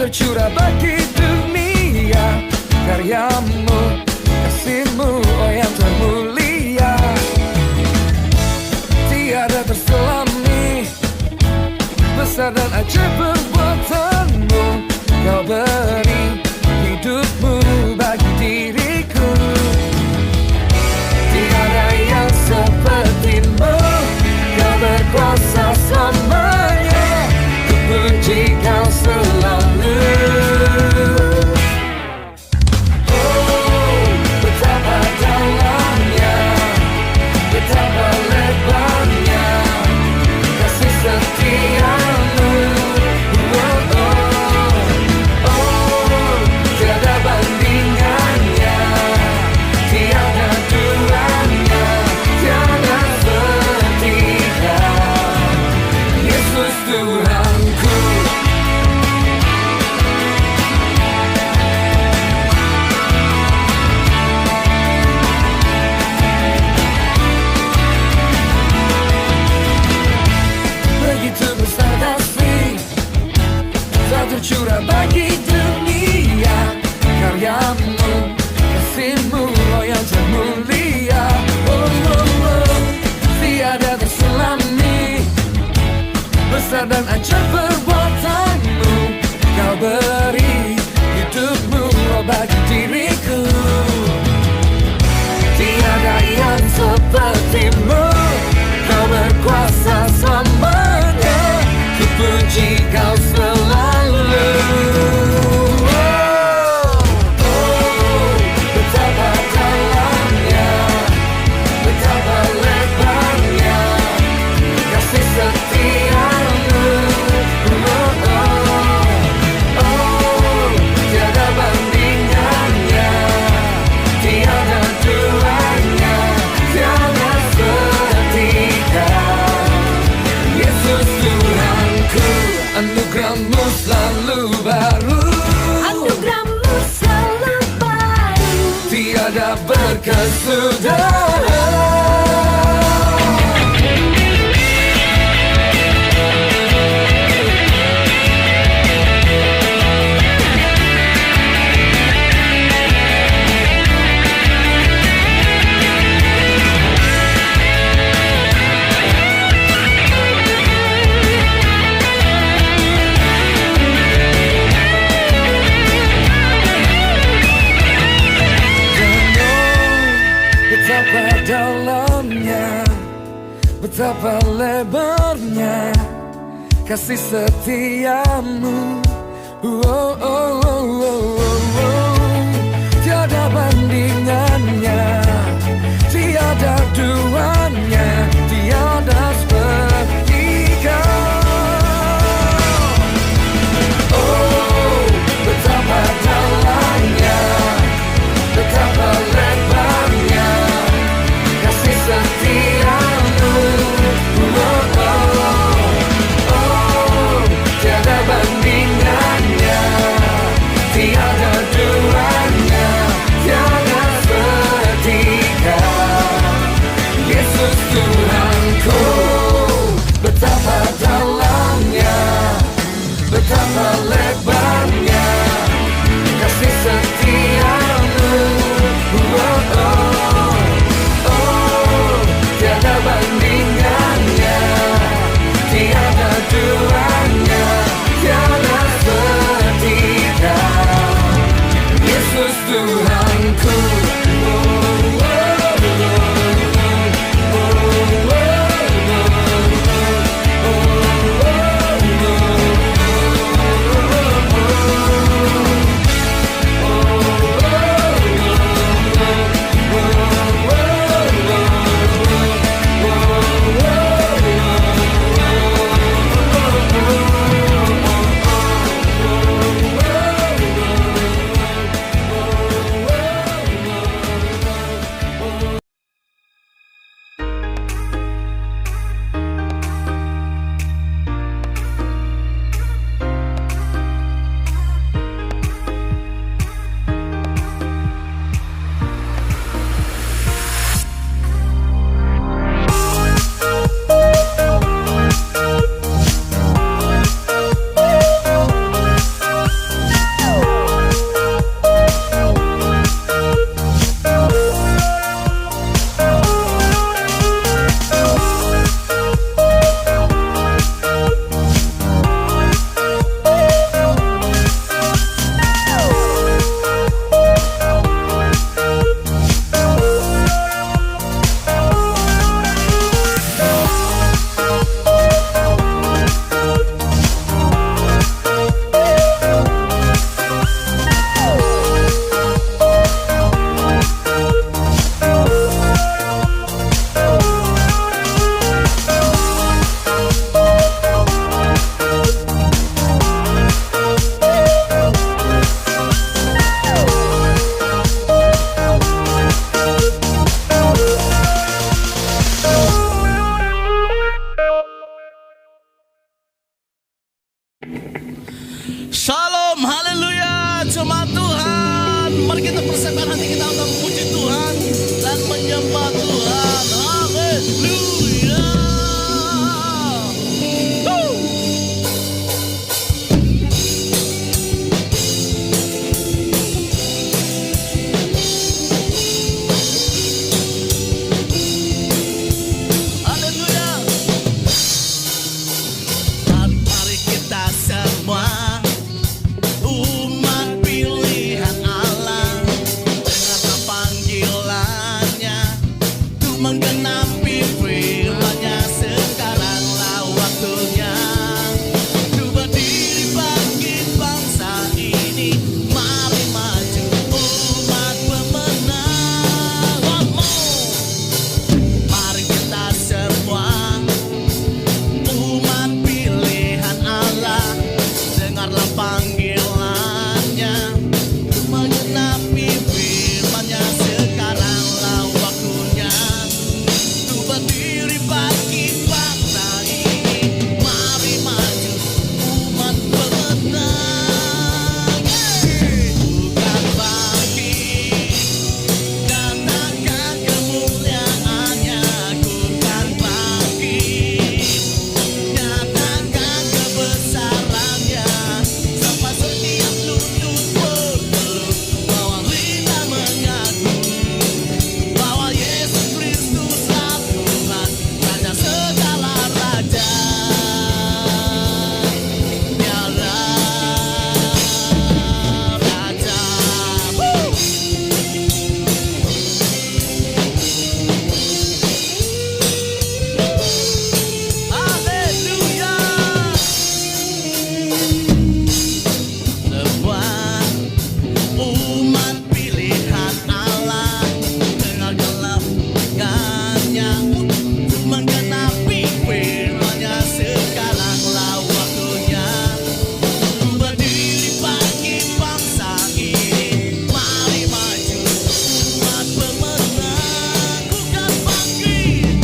tercurah bagi dunia. Karyamu, kasihmu, oh yang termulia, tiada terselami. Besar dan ajaib perbuatanmu, kau beri hidupmu bagi diriku. Tiada yang sepertimu, kau berkuasa selamanya. Ku puji kau selalu. Oh, betapa dalamnya, betapa lebarnya kasih setiamu. Oh, oh, oh, tiada bandingannya, tiada duanya, tiada setia. Yesus Tuhanku. Begitu besar kasih, tak tercurah bagi dunia. Karyamu, kasihmu, oh yang termulia. Oh, oh, oh, tiada terselami. Besar dan ajaib perbuatanmu, kau beri hidupmu, oh bagi diriku. Tiada yang sepertimu, kau berkuasa selamanya. Ku puji kau selalu. Oh, oh, betapa dalamnya, betapa lebarnya kasih setiamu. Oh, oh, oh, tiada bandingannya, tiada duanya, tiada setia. Yesus Tuhanku, anugerahmu selalu baru, Anugerahmu selalu baru. tiada berkesudahan. Betapa dalamnya, betapa lebarnya kasih setiamu. Oh, oh, oh, oh, oh, oh. Tiada bandingannya, tiada duanya, tiada seperti kau. Oh, betapa dalamnya, betapa lebarnya kasih setiamu. Oh, oh, oh, tiada bandingannya, tiada duanya, tiada Mari kita persiapkan hati kita untuk memuji Tuhan dan menyembah Tuhan. Haleluya. Haleluya. Mari kita semua umat pilihan Allah, dengarlah panggilannya untuk menggenapi firman-Nya. Sekaranglah waktunya untuk berdiri bagi bangsa ini. Mari maju umat pemenang. One more. Mari kita semua umat pilihan Allah, dengarlah panggilannya untuk menggenapi firman-Nya. Sekaranglah waktunya untuk berdiri bagi bangsa ini. Mari maju umat pemenang. Bukan bangkit, katakan kemuliaannya. Bukan bangkit, nyatakan kebesarannya. Sampai setiap lutut bertelut bahwa kita mengaku bahwa Yesus Kristuslah Tuhan, Raja segala raja. Dialah Raja. Haleluya. Sebuah umat pilihan Allah, dengarkanlah panggilannya untuk menggenapi firman-Nya. Sekaranglah waktunya untuk berdiri bagi bangsa ini. Mari maju umat pemenang. Bukan bangkit,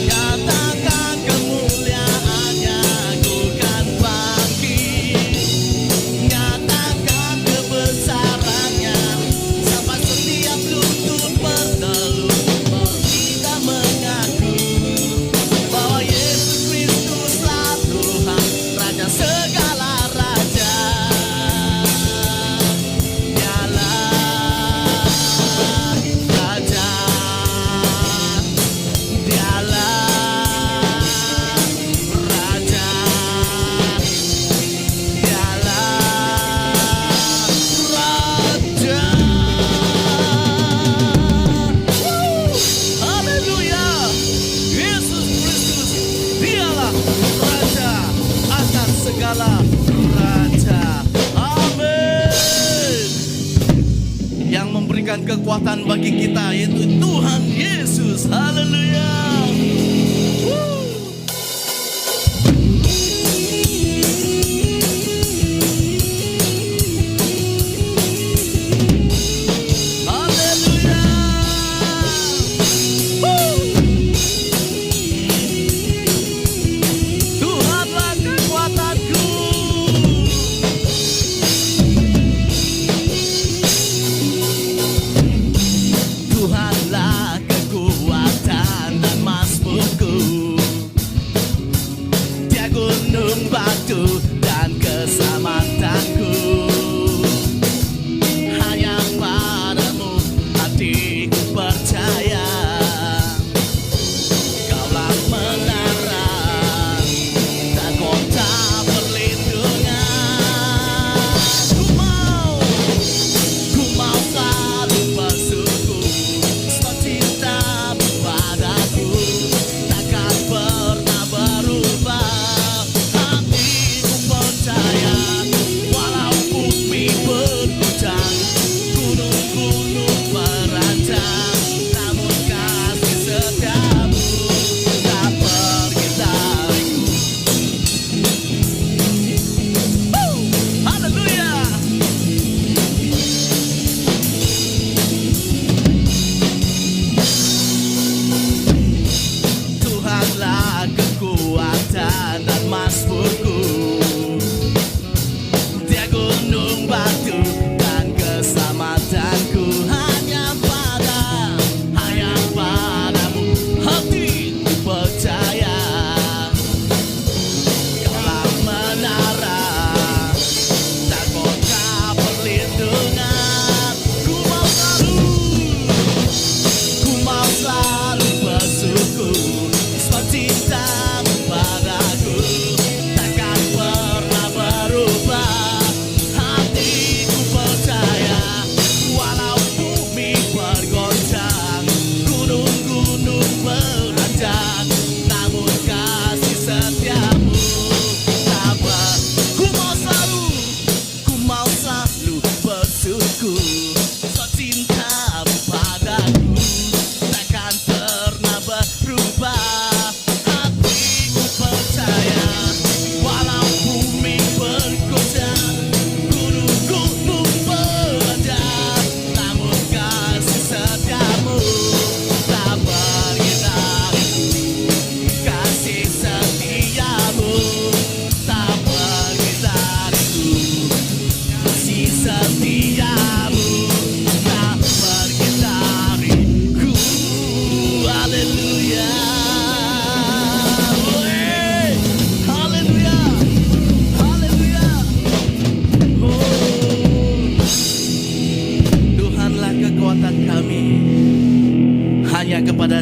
nyatakan kemuliaannya. Bukan bangkit, nyatakan kebesarannya. Sampai setiap lutut bertelut bahwa kita mengaku bahwa Yesus Kristuslah Tuhan, Raja segala raja. Dialah Raja. Dialah Raja. Dialah Raja. Haleluya. Yesus Kristus, Dialah Raja atas segala raja. Amin. Yang memberikan kekuatan bagi kita yaitu Tuhan Yesus. Haleluya. Haleluya. Tuhanlah kekuatanku. Tuhanlah kekuatan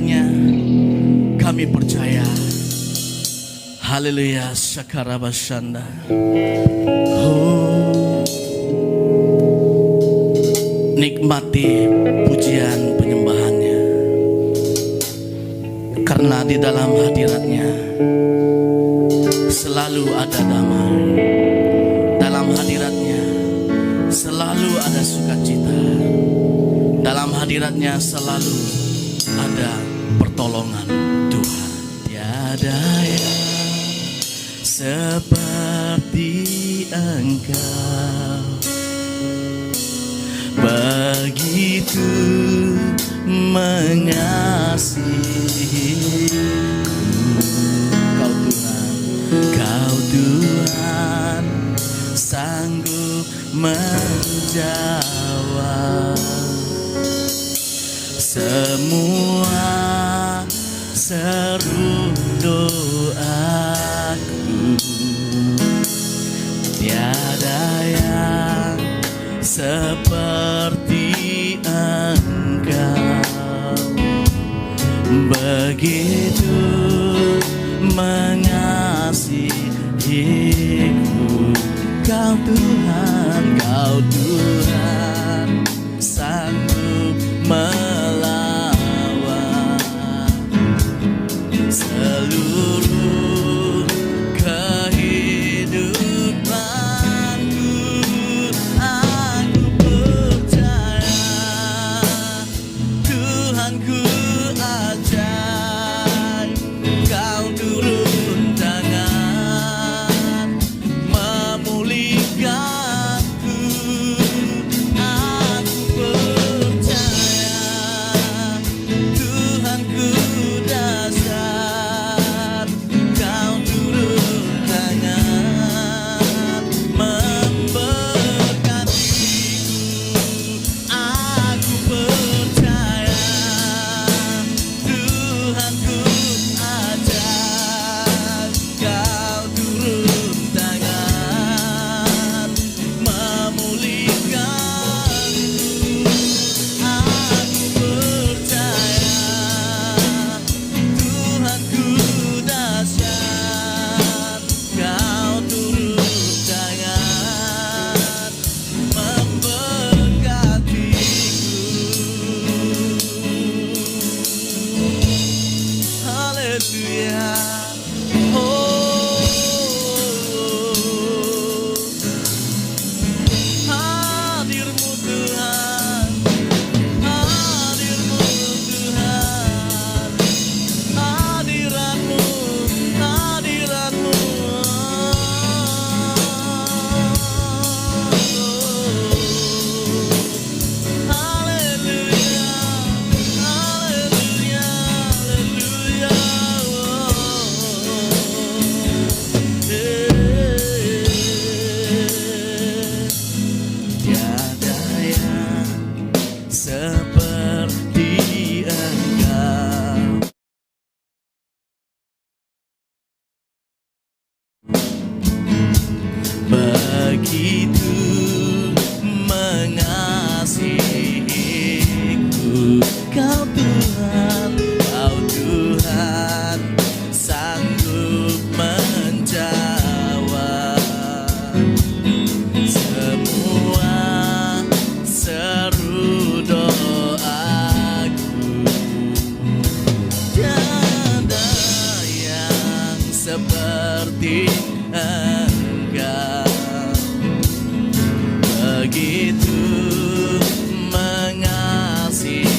kehadirannya kami percaya. Haleluya, Syakarabashanda. Oh, nikmati pujian penyembahannya, karena di dalam hadiratnya selalu ada damai. Dalam hadiratnya selalu ada sukacita. Dalam hadiratnya selalu ada pertolongan Tuhan. Tiada yang seperti Engkau, begitu mengasihiku. Kau Tuhan, Kau Tuhan, sanggup menjawab semua seru doaku. Tiada yang seperti Engkau, begitu mengasihiku. Kau Tuhan, Kau Tuhan, sanggup melawan seluruh kehidupanku. Aku percaya Tuhanku ajaib, Kau turun tangan memulihkanku. Aku percaya Tuhanku dahsyat, Kau turun tangan memberkatiku. Aku percaya Tuhanku ajaib, Kau turun tangan memulihkanku. Aku percaya Tuhanku dahsyat, Kau turun tangan memberkatiku. Haleluya. Oh, hadirmu Tuhan, hadirmu Tuhan, hadiratmu, hadiratmu. Haleluya, haleluya, haleluya. Tiada yang seperti Engkau, begitu mengasihiku. Kau Tuhan, Kau Tuhan, sanggup menjawab semua seru doaku. Tiada yang seperti Engkau, begitu mengasihiku.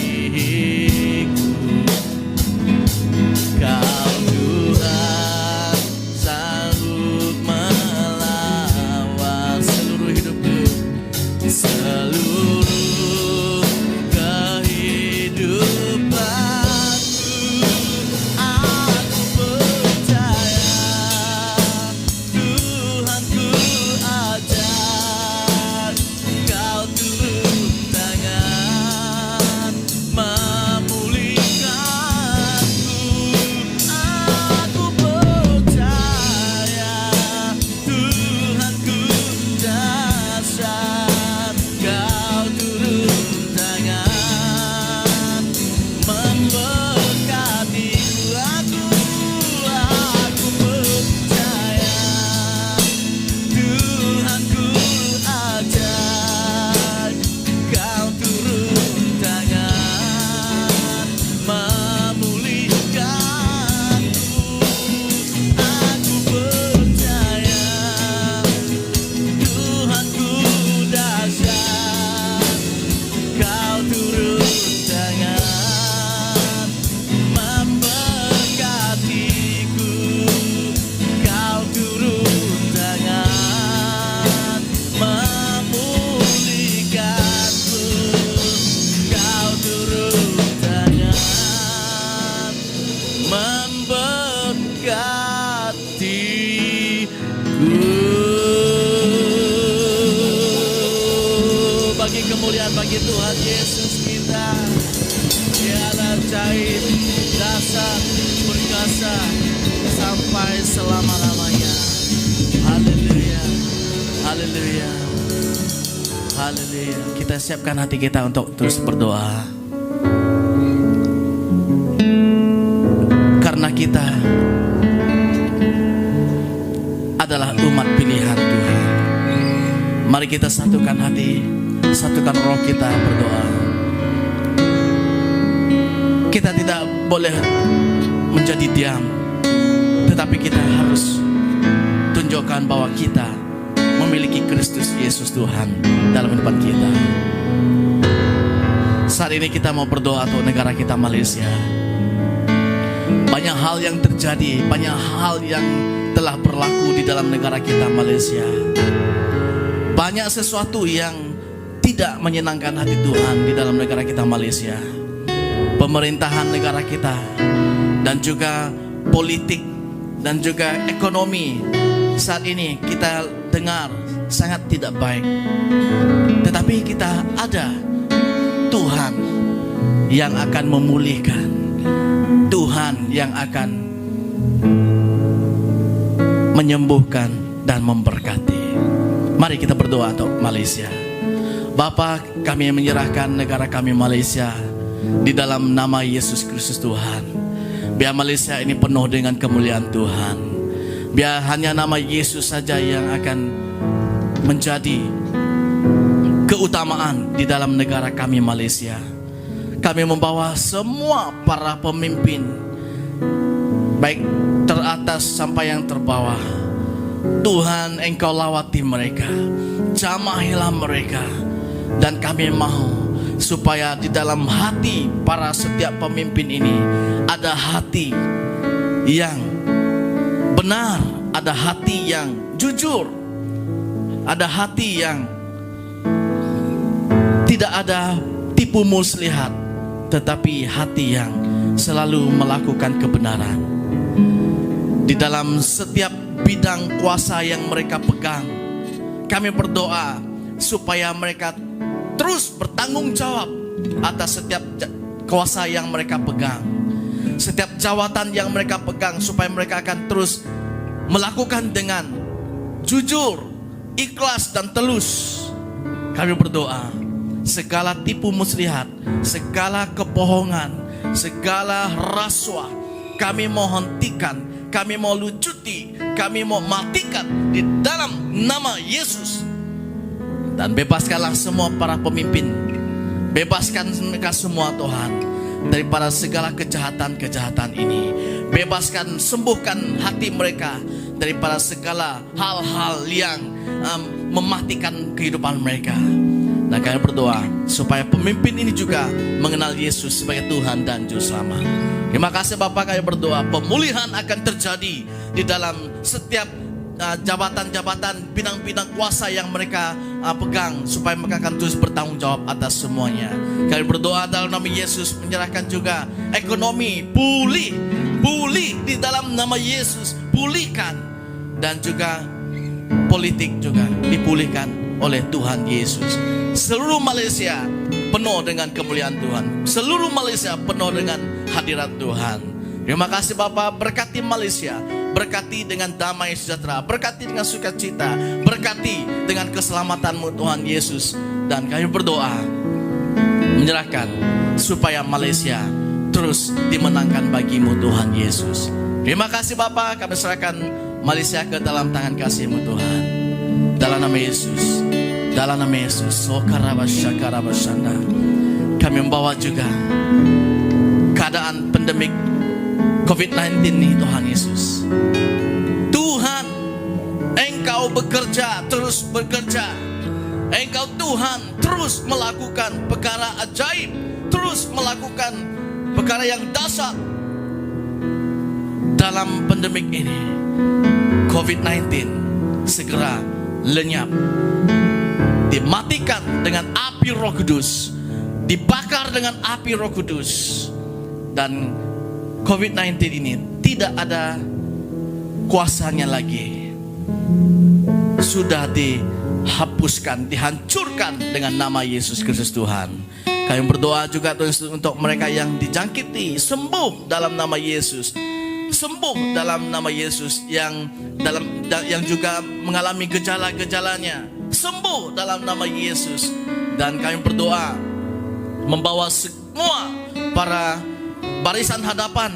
Kau Tuhan, sanggup melawat seluruh hidupku, seluruh kehidupanku. Aku percaya bagi Tuhan Yesus kita. Dia adalah ajaib, dasar, berkuasa sampai selama-lamanya. Haleluya, haleluya, haleluya. Kita siapkan hati kita untuk terus berdoa. Karena kita adalah umat pilihan Tuhan. Mari kita satukan hati, satukan roh kita berdoa. Kita tidak boleh menjadi diam, tetapi kita harus tunjukkan bahwa kita memiliki Kristus Yesus Tuhan dalam hidup kita. Saat ini kita mau berdoa untuk negara kita Malaysia. Banyak hal yang terjadi, banyak hal yang telah berlaku di dalam negara kita Malaysia. Banyak sesuatu yang tidak menyenangkan hati Tuhan di dalam negara kita Malaysia. Pemerintahan negara kita dan juga politik dan juga ekonomi saat ini kita dengar sangat tidak baik. Tetapi kita ada Tuhan yang akan memulihkan, Tuhan yang akan menyembuhkan dan memberkati. Mari kita berdoa untuk Malaysia. Bapa, kami menyerahkan negara kami Malaysia di dalam nama Yesus Kristus Tuhan. Biar Malaysia ini penuh dengan kemuliaan Tuhan. Biar hanya nama Yesus saja yang akan menjadi keutamaan di dalam negara kami Malaysia. Kami membawa semua para pemimpin, baik teratas sampai yang terbawah. Tuhan, Engkau lawati mereka, jamahilah mereka. Dan kami mau supaya di dalam hati para setiap pemimpin ini ada hati yang benar, ada hati yang jujur, ada hati yang tidak ada tipu muslihat, tetapi hati yang selalu melakukan kebenaran. Di dalam setiap bidang kuasa yang mereka pegang, kami berdoa supaya mereka terus bertanggung jawab atas setiap kuasa yang mereka pegang, setiap jawatan yang mereka pegang, supaya mereka akan terus melakukan dengan jujur, ikhlas dan tulus. Kami berdoa segala tipu muslihat, segala kebohongan, segala rasuah kami mau hentikan, kami mau lucuti, kami mau matikan di dalam nama Yesus. Dan bebaskanlah semua para pemimpin, bebaskan mereka semua Tuhan daripada segala kejahatan-kejahatan ini. Bebaskan, sembuhkan hati mereka daripada segala hal-hal yang mematikan kehidupan mereka. Dan kami berdoa supaya pemimpin ini juga mengenal Yesus sebagai Tuhan dan Juru Selamat. Terima kasih Bapak, kami berdoa pemulihan akan terjadi di dalam setiap jabatan-jabatan, bidang-bidang kuasa yang mereka pegang, supaya mereka akan terus bertanggung jawab atas semuanya. Kami berdoa dalam nama Yesus, menyerahkan juga ekonomi pulih di dalam nama Yesus, pulihkan. Dan juga politik juga dipulihkan oleh Tuhan Yesus. Seluruh Malaysia penuh dengan kemuliaan Tuhan, seluruh Malaysia penuh dengan hadirat Tuhan. Terima kasih Bapak, berkati Malaysia, berkati dengan damai sejahtera, berkati dengan sukacita, berkati dengan keselamatan-Mu Tuhan Yesus. Dan kami berdoa menyerahkan supaya Malaysia terus dimenangkan bagi-Mu Tuhan Yesus. Terima kasih Bapak, kami serahkan Malaysia ke dalam tangan kasih-Mu Tuhan. Dalam nama Yesus, dalam nama Yesus, kami membawa juga keadaan pandemik COVID-19 ini Tuhan Yesus. Tuhan, Engkau bekerja, terus bekerja. Engkau Tuhan terus melakukan perkara ajaib, terus melakukan perkara yang dahsyat dalam pandemik ini. COVID-19 segera lenyap, dimatikan dengan api Roh Kudus, dibakar dengan api Roh Kudus. Dan COVID-19 ini tidak ada kuasanya lagi, sudah dihapuskan, dihancurkan dengan nama Yesus Kristus Tuhan. Kami berdoa juga Tuhan Yesus untuk mereka yang dijangkiti, sembuh dalam nama Yesus. Sembuh dalam nama Yesus, yang juga mengalami gejala-gejalanya, sembuh dalam nama Yesus. Dan kami berdoa membawa semua para barisan hadapan,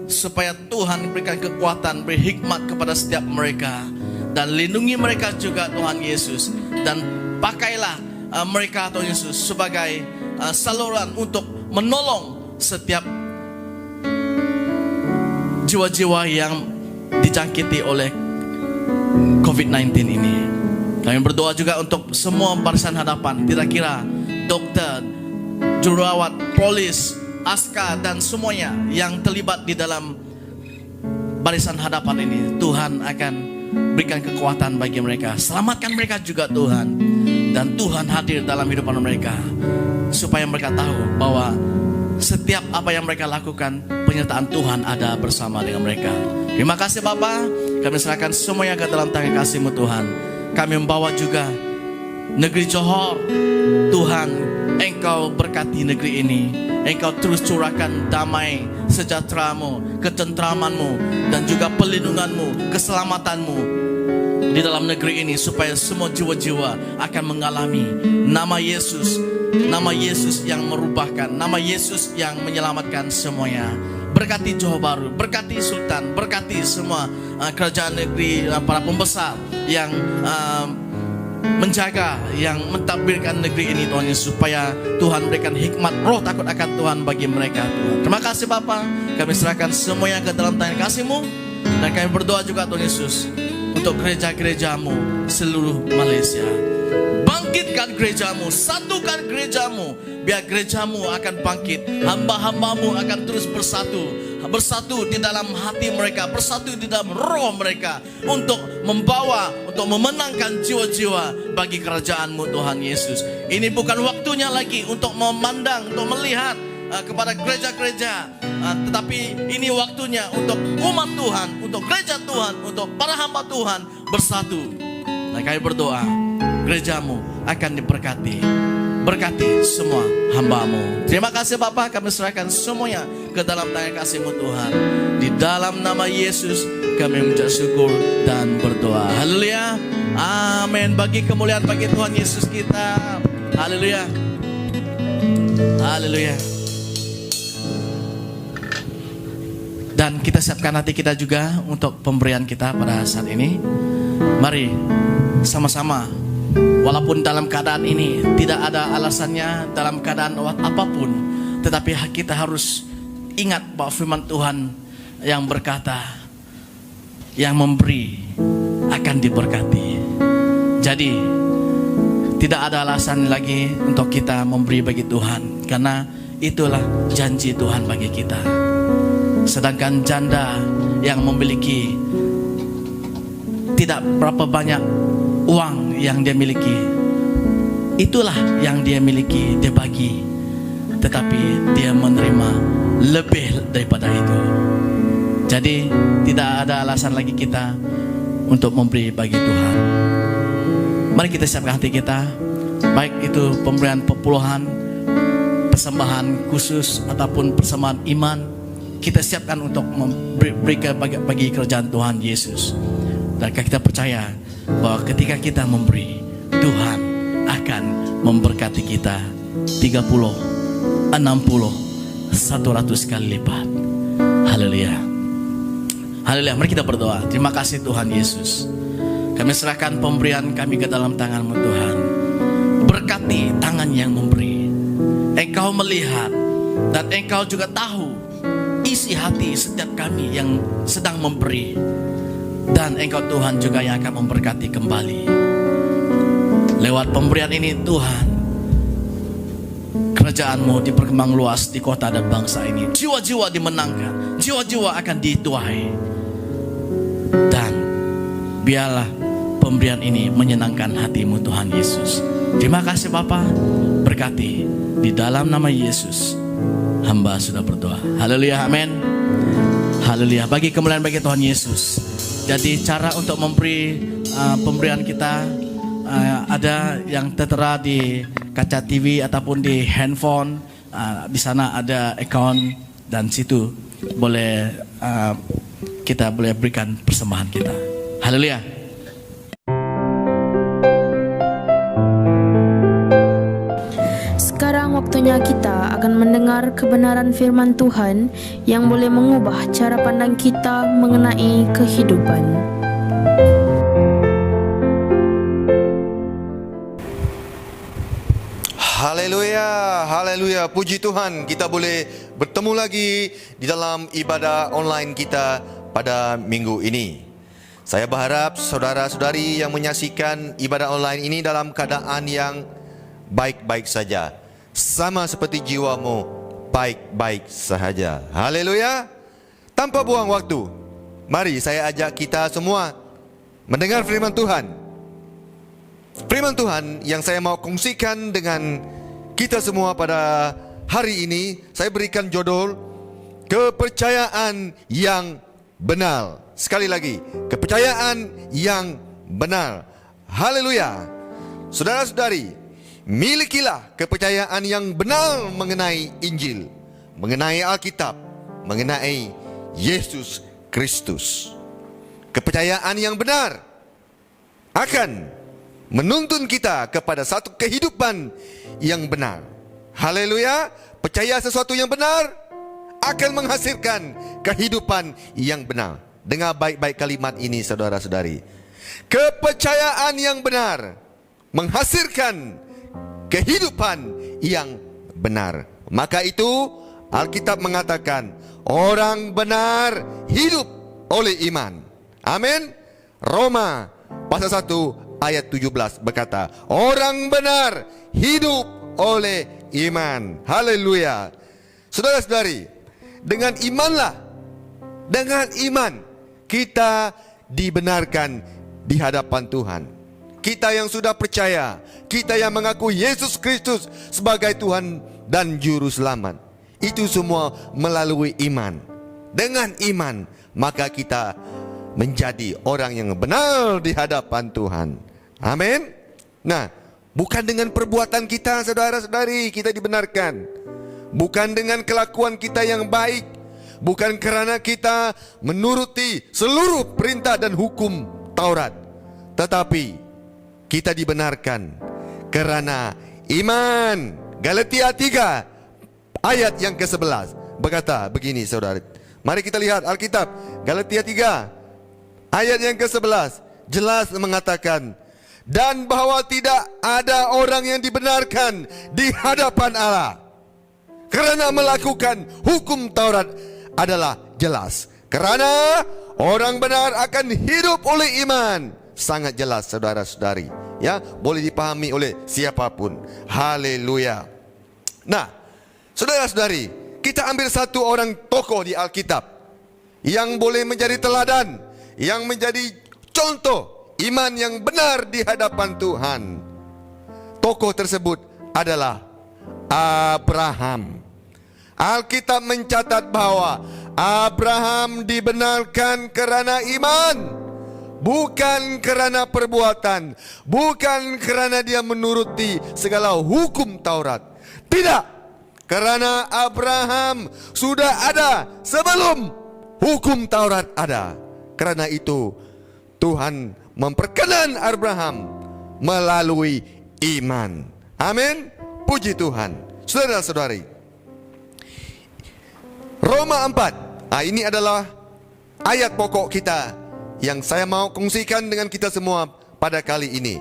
supaya Tuhan berikan kekuatan, beri hikmat kepada setiap mereka, dan lindungi mereka juga Tuhan Yesus. Dan pakailah mereka Tuhan Yesus sebagai saluran untuk menolong setiap jiwa-jiwa yang dijangkiti oleh COVID-19 ini. Kami berdoa juga untuk semua barisan hadapan, kira-kira dokter, jururawat, polis, askar, dan semuanya yang terlibat di dalam barisan hadapan ini. Tuhan akan berikan kekuatan bagi mereka, selamatkan mereka juga Tuhan. Dan Tuhan hadir dalam kehidupan mereka, supaya mereka tahu bahwa setiap apa yang mereka lakukan, penyertaan Tuhan ada bersama dengan mereka. Terima kasih Bapa, kami serahkan semuanya ke dalam tangan kasih-Mu Tuhan. Kami membawa juga negeri Johor. Tuhan, Engkau berkati negeri ini. Engkau terus curahkan damai, sejahtera-Mu, ketentraman-Mu, dan juga pelindungan-Mu, keselamatan-Mu di dalam negeri ini, supaya semua jiwa-jiwa akan mengalami nama Yesus. Nama Yesus yang merubahkan, nama Yesus yang menyelamatkan semuanya. Berkati Johor Bahru, berkati Sultan, berkati semua kerajaan negeri, para pembesar yang menjaga, yang mentadbirkan negeri ini Tuhan Yesus, supaya Tuhan berikan hikmat, roh takut akan Tuhan bagi mereka Tuhan. Terima kasih Bapa, kami serahkan semuanya ke dalam tangan kasih-Mu. Dan kami berdoa juga Tuhan Yesus untuk gereja-gereja-Mu seluruh Malaysia. Bangkitkan gereja-Mu, satukan gereja-Mu, biar gereja-Mu akan bangkit. Hamba-hamba-Mu akan terus bersatu di dalam hati mereka, bersatu di dalam roh mereka, untuk membawa, untuk memenangkan jiwa-jiwa bagi kerajaan-Mu Tuhan Yesus. Ini bukan waktunya lagi untuk memandang, untuk melihat kepada gereja-gereja, tetapi ini waktunya untuk umat Tuhan, untuk gereja Tuhan, untuk para hamba Tuhan bersatu. Nah, kami berdoa gereja-Mu akan diberkati. Berkati semua hamba-Mu. Terima kasih Bapa, kami serahkan semuanya ke dalam tangan kasih-Mu Tuhan. Di dalam nama Yesus kami mengucap syukur dan berdoa. Haleluya. Amin. Bagi kemuliaan bagi Tuhan Yesus kita. Haleluya. Haleluya. Dan kita siapkan hati kita juga untuk pemberian kita pada saat ini. Mari sama-sama, walaupun dalam keadaan ini tidak ada alasannya, dalam keadaan apapun, tetapi kita harus ingat bahwa firman Tuhan yang berkata, yang memberi akan diberkati. Jadi tidak ada alasan lagi untuk kita memberi bagi Tuhan, karena itulah janji Tuhan bagi kita. Sedangkan janda yang memiliki tidak berapa banyak uang yang dia miliki, itulah yang dia miliki, dia bagi, tetapi dia menerima lebih daripada itu. Jadi tidak ada alasan lagi kita untuk memberi bagi Tuhan. Mari kita siapkan hati kita, baik itu pemberian perpuluhan, persembahan khusus, ataupun persembahan iman, kita siapkan untuk memberikan bagi kerajaan Tuhan Yesus. Dan kita percaya bahwa ketika kita memberi, Tuhan akan memberkati kita 30, 60, 100 kali lipat. Haleluya. Haleluya. Mari kita berdoa. Terima kasih Tuhan Yesus. Kami serahkan pemberian kami ke dalam tangan-Mu Tuhan. Berkati tangan yang memberi. Engkau melihat dan Engkau juga tahu isi hati setiap kami yang sedang memberi. Dan Engkau Tuhan juga yang akan memberkati kembali. Lewat pemberian ini Tuhan, kerajaan-Mu diperkembang luas di kota dan bangsa ini. Jiwa-jiwa dimenangkan, jiwa-jiwa akan dituai. Dan biarlah pemberian ini menyenangkan hati-Mu Tuhan Yesus. Terima kasih Bapa, berkati di dalam nama Yesus. Hamba sudah berdoa. Haleluya, amin. Haleluya. Bagi kemuliaan bagi Tuhan Yesus. Jadi cara untuk memberi pemberian kita ada yang tertera di kaca TV ataupun di handphone, di sana ada account dan situ boleh kita boleh berikan persembahan kita. Haleluya. Sekarang waktunya kita akan mendengar kebenaran firman Tuhan yang boleh mengubah cara pandang kita mengenai kehidupan. Haleluya, haleluya, puji Tuhan, kita boleh bertemu lagi di dalam ibadah online kita pada minggu ini. Saya berharap saudara-saudari yang menyaksikan ibadah online ini dalam keadaan yang baik-baik saja, sama seperti jiwamu baik-baik sahaja. Haleluya. Tanpa buang waktu, mari saya ajak kita semua mendengar firman Tuhan. Firman Tuhan yang saya mau kongsikan dengan kita semua pada hari ini, saya berikan judul kepercayaan yang benar. Sekali lagi, kepercayaan yang benar. Haleluya. Saudara-saudari, milikilah kepercayaan yang benar mengenai Injil, mengenai Alkitab, mengenai Yesus Kristus. Kepercayaan yang benar akan menuntun kita kepada satu kehidupan yang benar. Haleluya. Percaya sesuatu yang benar akan menghasilkan kehidupan yang benar. Dengar baik-baik kalimat ini saudara-saudari. Kepercayaan yang benar menghasilkan kehidupan yang benar. Maka itu Alkitab mengatakan orang benar hidup oleh iman. Amin. Roma pasal 1 ayat 17 berkata, orang benar hidup oleh iman. Haleluya. Saudara-saudari, dengan imanlah, dengan iman kita dibenarkan di hadapan Tuhan. Kita yang sudah percaya, kita yang mengaku Yesus Kristus sebagai Tuhan dan Juru Selamat, itu semua melalui iman. Dengan iman, maka kita menjadi orang yang benar di hadapan Tuhan. Amin. Nah, bukan dengan perbuatan kita saudara-saudari kita dibenarkan. Bukan dengan kelakuan kita yang baik. Bukan kerana kita menuruti seluruh perintah dan hukum Taurat. Tetapi kita dibenarkan kerana iman. Galatia 3 ayat yang ke-11 berkata begini saudara. Mari kita lihat Alkitab. Galatia 3 ayat yang ke-11 jelas mengatakan, dan bahwa tidak ada orang yang dibenarkan di hadapan Allah kerana melakukan hukum Taurat adalah jelas. Kerana orang benar akan hidup oleh iman. Sangat jelas saudara-saudari, ya, boleh dipahami oleh siapapun. Haleluya. Nah, saudara-saudari, kita ambil satu orang tokoh di Alkitab yang boleh menjadi teladan, yang menjadi contoh iman yang benar di hadapan Tuhan. Tokoh tersebut adalah Abraham. Alkitab mencatat bahwa Abraham dibenarkan kerana iman, bukan kerana perbuatan, bukan kerana dia menuruti segala hukum Taurat. Tidak, kerana Abraham sudah ada sebelum hukum Taurat ada. Kerana itu Tuhan memperkenan Abraham melalui iman. Amin. Puji Tuhan. Saudara-saudari, Roma 4. Ini adalah ayat pokok kita yang saya mau kongsikan dengan kita semua pada kali ini.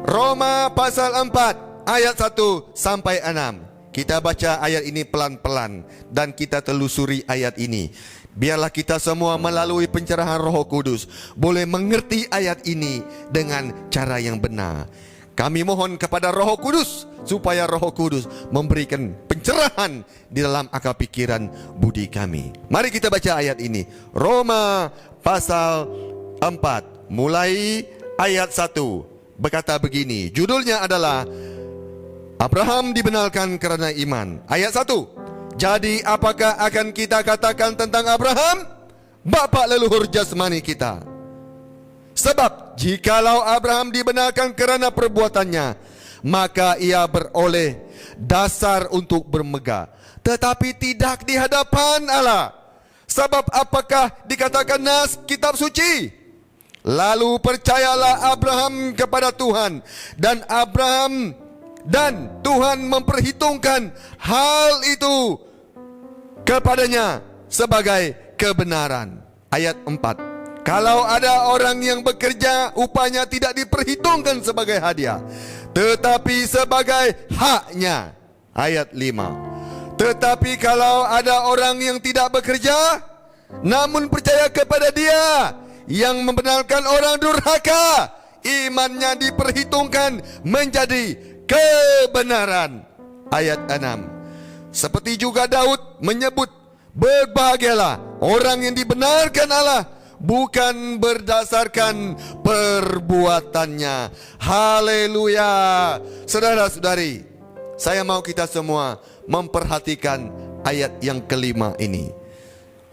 Roma pasal 4 ayat 1 sampai 6. Kita baca ayat ini pelan-pelan dan kita telusuri ayat ini. Biarlah kita semua melalui pencerahan Roh Kudus boleh mengerti ayat ini dengan cara yang benar. Kami mohon kepada Roh Kudus supaya Roh Kudus memberikan pencerahan di dalam akal pikiran budi kami. Mari kita baca ayat ini. Roma pasal 4 mulai ayat 1 berkata begini. Judulnya adalah Abraham dibenarkan kerana iman. Ayat 1. Jadi apakah akan kita katakan tentang Abraham, bapa leluhur jasmani kita? Sebab jikalau Abraham dibenarkan kerana perbuatannya, maka ia beroleh dasar untuk bermegah, tetapi tidak di hadapan Allah. Sebab apakah dikatakan nas kitab suci? Lalu percayalah Abraham kepada Tuhan, dan Tuhan memperhitungkan hal itu kepadanya sebagai kebenaran. Ayat 4. Kalau ada orang yang bekerja, upahnya tidak diperhitungkan sebagai hadiah, tetapi sebagai haknya. Ayat 5. Tetapi kalau ada orang yang tidak bekerja, namun percaya kepada Dia yang membenarkan orang durhaka, imannya diperhitungkan menjadi kebenaran. Ayat 6. Seperti juga Daud menyebut, berbahagialah orang yang dibenarkan Allah, bukan berdasarkan perbuatannya. Haleluya. Saudara-saudari, saya mau kita semua memperhatikan ayat yang kelima ini.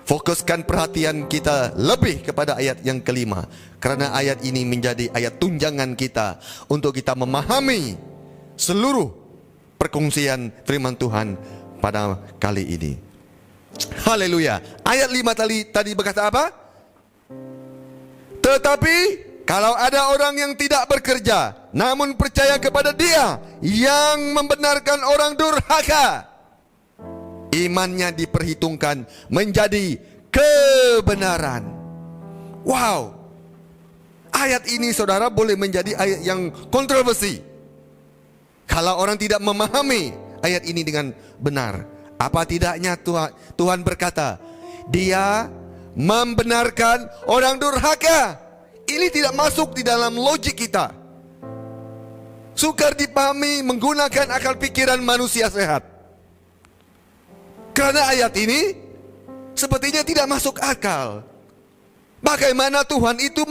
Fokuskan perhatian kita lebih kepada ayat yang kelima, karena ayat ini menjadi ayat tunjangan kita untuk kita memahami seluruh perkongsian firman Tuhan pada kali ini. Haleluya. Ayat 5 tadi berkata apa? Tetapi kalau ada orang yang tidak bekerja, namun percaya kepada Dia yang membenarkan orang durhaka, imannya diperhitungkan menjadi kebenaran. Wow. Ayat ini saudara boleh menjadi ayat yang kontroversi kalau orang tidak memahami ayat ini dengan benar. Apa tidaknya Tuhan berkata, Dia membenarkan orang durhaka. Ini tidak masuk di dalam logik kita. Sukar dipahami menggunakan akal pikiran manusia sehat. Karena ayat ini sepertinya tidak masuk akal. Bagaimana Tuhan itu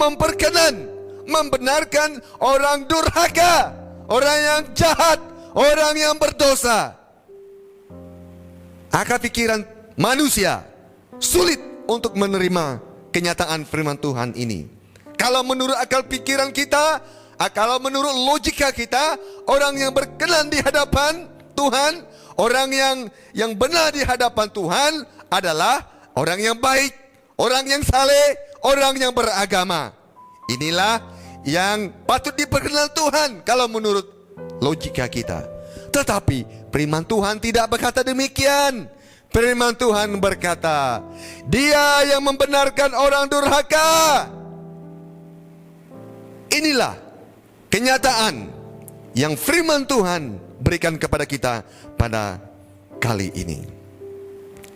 membenarkan orang durhaka, orang yang jahat, orang yang berdosa. Akal pikiran manusia sulit untuk menerima kenyataan firman Tuhan ini. Kalau menurut akal pikiran kita, kalau menurut logika kita, orang yang berkenan di hadapan Tuhan, orang yang benar di hadapan Tuhan adalah orang yang baik, orang yang saleh, orang yang beragama. Inilah yang patut diperkenan Tuhan kalau menurut logika kita. Tetapi firman Tuhan tidak berkata demikian. Firman Tuhan berkata, Dia yang membenarkan orang durhaka. Inilah kenyataan yang firman Tuhan berikan kepada kita pada kali ini.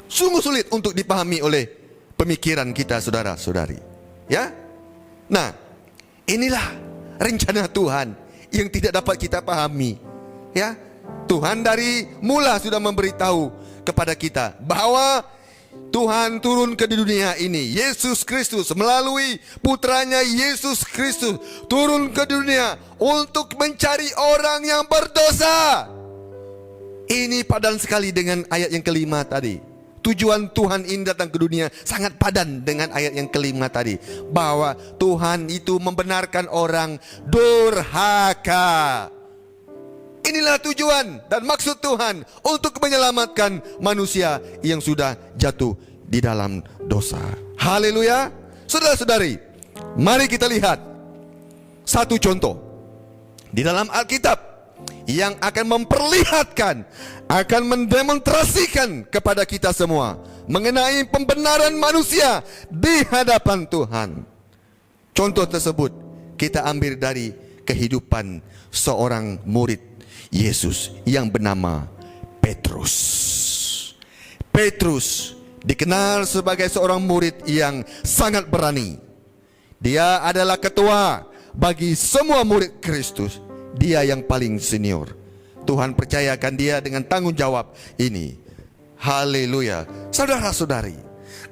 Sungguh sulit untuk dipahami oleh pemikiran kita, saudara-saudari. Ya. Nah, inilah rencana Tuhan yang tidak dapat kita pahami. Ya. Tuhan dari mula sudah memberitahu kepada kita bahwa Tuhan turun ke dunia ini. Yesus Kristus melalui putranya Yesus Kristus turun ke dunia untuk mencari orang yang berdosa. Ini padan sekali dengan ayat yang kelima tadi. Tujuan Tuhan ini datang ke dunia sangat padan dengan ayat yang kelima tadi, bahwa Tuhan itu membenarkan orang durhaka. Inilah tujuan dan maksud Tuhan untuk menyelamatkan manusia yang sudah jatuh di dalam dosa. Haleluya. Saudara-saudari, mari kita lihat satu contoh di dalam Alkitab yang akan memperlihatkan, akan mendemonstrasikan kepada kita semua mengenai pembenaran manusia di hadapan Tuhan. Contoh tersebut kita ambil dari kehidupan seorang murid Yesus yang bernama Petrus. Petrus dikenal sebagai seorang murid yang sangat berani. Dia adalah ketua bagi semua murid Kristus. Dia yang paling senior. Tuhan percayakan dia dengan tanggung jawab ini. Haleluya. Saudara-saudari,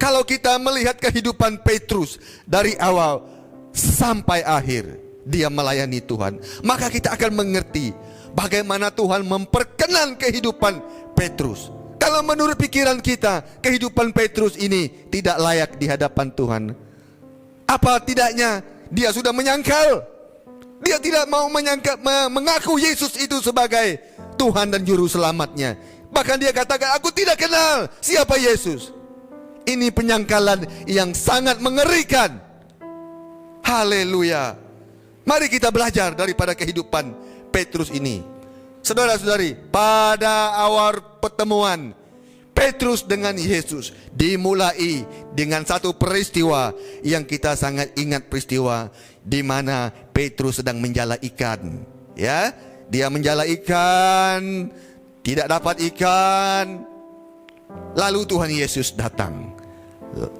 kalau kita melihat kehidupan Petrus dari awal sampai akhir dia melayani Tuhan, maka kita akan mengerti bagaimana Tuhan memperkenan kehidupan Petrus. Kalau menurut pikiran kita, kehidupan Petrus ini tidak layak di hadapan Tuhan. Apa tidaknya dia sudah menyangkal. Dia tidak mau mengaku Yesus itu sebagai Tuhan dan Juru Selamatnya. Bahkan dia katakan, aku tidak kenal siapa Yesus. Ini penyangkalan yang sangat mengerikan. Haleluya. Mari kita belajar daripada kehidupan Petrus ini. Saudara-saudari, pada awal pertemuan Petrus dengan Yesus dimulai dengan satu peristiwa yang kita sangat ingat, peristiwa di mana Petrus sedang menjala ikan. Ya, dia menjala ikan, tidak dapat ikan. Lalu Tuhan Yesus datang.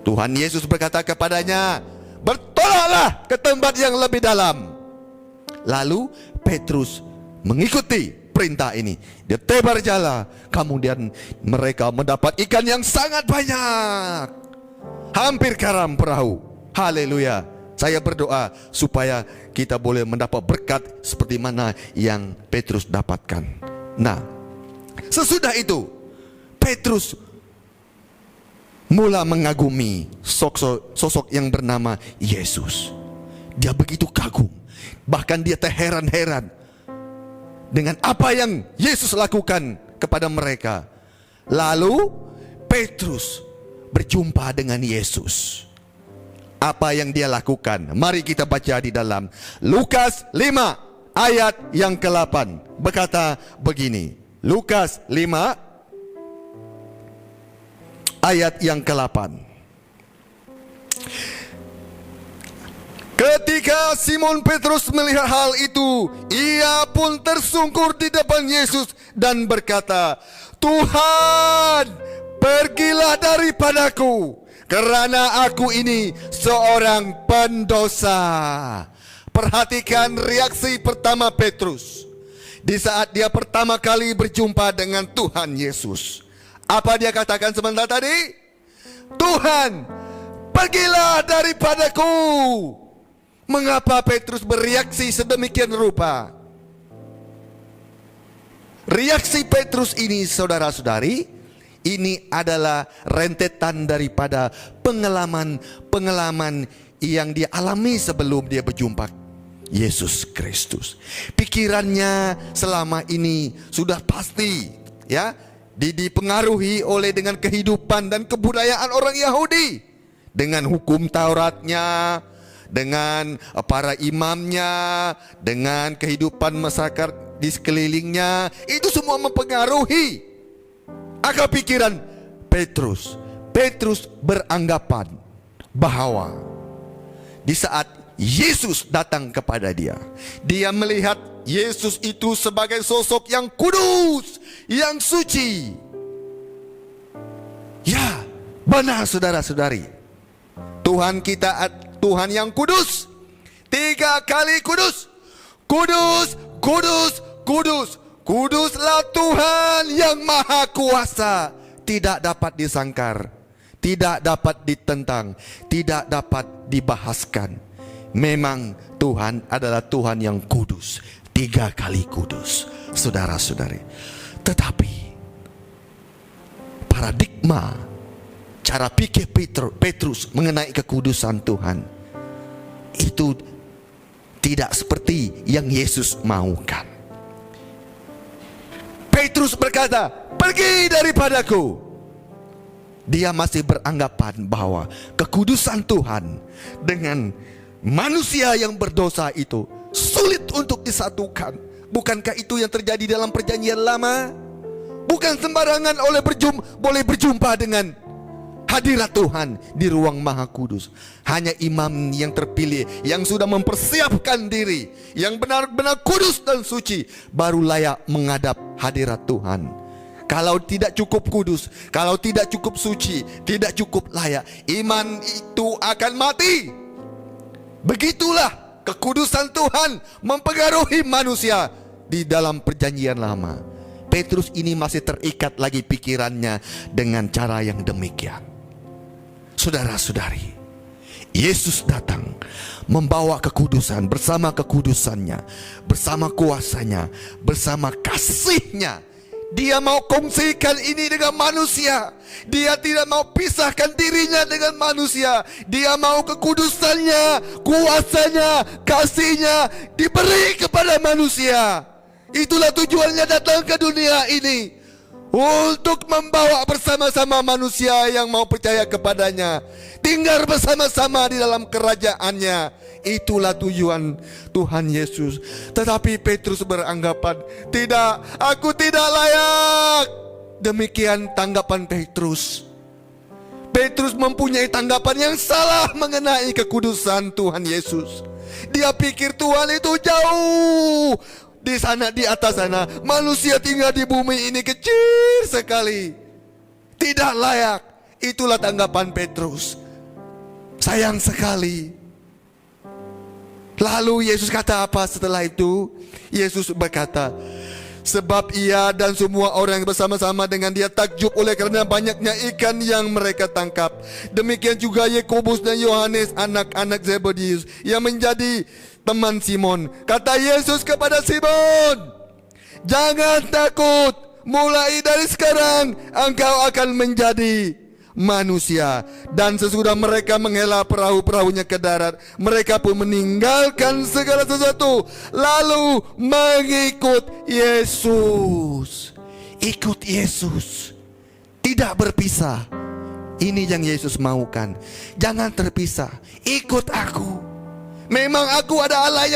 Tuhan Yesus berkata kepadanya, bertolaklah ke tempat yang lebih dalam. Lalu Petrus mengikuti perintah ini. Dia tebar jala, kemudian mereka mendapat ikan yang sangat banyak, hampir karam perahu. Haleluya. Saya berdoa supaya kita boleh mendapat berkat seperti mana yang Petrus dapatkan. Nah, sesudah itu Petrus mula mengagumi sosok yang bernama Yesus. Dia begitu kagum, bahkan dia terheran-heran dengan apa yang Yesus lakukan kepada mereka. Lalu Petrus berjumpa dengan Yesus. Apa yang dia lakukan? Mari kita baca di dalam Lukas 5 ayat yang ke-8. Berkata begini, Lukas 5 ayat yang ke-8. Ketika Simon Petrus melihat hal itu, ia pun tersungkur di depan Yesus dan berkata, Tuhan, pergilah daripadaku, karena aku ini seorang pendosa. Perhatikan reaksi pertama Petrus di saat dia pertama kali berjumpa dengan Tuhan Yesus. Apa dia katakan sebentar tadi? Tuhan, pergilah daripadaku. Mengapa Petrus bereaksi sedemikian rupa? Reaksi Petrus ini, saudara-saudari, ini adalah rentetan daripada pengalaman yang dia alami sebelum dia berjumpa Yesus Kristus. Pikirannya selama ini sudah pasti, ya, dipengaruhi oleh dengan kehidupan dan kebudayaan orang Yahudi, dengan hukum Tauratnya, dengan para imamnya, dengan kehidupan masyarakat di sekelilingnya. Itu semua mempengaruhi akal pikiran Petrus. Petrus beranggapan bahwa di saat Yesus datang kepada dia, dia melihat Yesus itu sebagai sosok yang kudus, yang suci. Ya, benar saudara-saudari, Tuhan kita Tuhan yang kudus. 3 kali kudus. Kudus, kudus, kudus. Kuduslah Tuhan yang maha kuasa. Tidak dapat disangkar, tidak dapat ditentang, tidak dapat dibahaskan. Memang Tuhan adalah Tuhan yang kudus. 3 kali kudus, saudara-saudari. Tetapi paradigma, cara pikir Petrus mengenai kekudusan Tuhan itu tidak seperti yang Yesus maukan. Petrus berkata, pergi daripadaku. Dia masih beranggapan bahwa kekudusan Tuhan dengan manusia yang berdosa itu sulit untuk disatukan. Bukankah itu yang terjadi dalam perjanjian lama? Bukan sembarangan boleh berjumpa dengan hadirat Tuhan di ruang maha kudus. Hanya imam yang terpilih, yang sudah mempersiapkan diri, yang benar-benar kudus dan suci, baru layak menghadap hadirat Tuhan. Kalau tidak cukup kudus, kalau tidak cukup suci, tidak cukup layak, iman itu akan mati. Begitulah kekudusan Tuhan mempengaruhi manusia di dalam perjanjian lama. Petrus ini masih terikat lagi pikirannya dengan cara yang demikian. Saudara-saudari, Yesus datang membawa kekudusan, bersama kekudusannya, bersama kuasanya, bersama kasihnya. Dia mau kongsikan ini dengan manusia. Dia tidak mau pisahkan dirinya dengan manusia. Dia mau kekudusannya, kuasanya, kasihnya diberi kepada manusia. Itulah tujuannya datang ke dunia ini, untuk membawa bersama-sama manusia yang mau percaya kepadanya, tinggal bersama-sama di dalam kerajaannya. Itulah tujuan Tuhan Yesus. Tetapi Petrus beranggapan, tidak, aku tidak layak. Demikian tanggapan Petrus. Petrus mempunyai tanggapan yang salah mengenai kekudusan Tuhan Yesus. Dia pikir Tuhan itu jauh di sana, di atas sana. Manusia tinggal di bumi ini kecil sekali, tidak layak. Itulah tanggapan Petrus. Sayang sekali. Lalu Yesus kata apa setelah itu? Yesus berkata, sebab ia dan semua orang yang bersama-sama dengan dia takjub oleh karena banyaknya ikan yang mereka tangkap. Demikian juga Yakobus dan Yohanes, anak-anak Zebedius, yang menjadi teman Simon. Kata Yesus kepada Simon, jangan takut, mulai dari sekarang engkau akan menjadi manusia. Dan sesudah mereka menghela perahu-perahunya ke darat, mereka pun meninggalkan segala sesuatu, lalu mengikut Yesus. Ikut Yesus, tidak berpisah. Ini yang Yesus maukan. Jangan terpisah, ikut aku. Memang aku ada Allah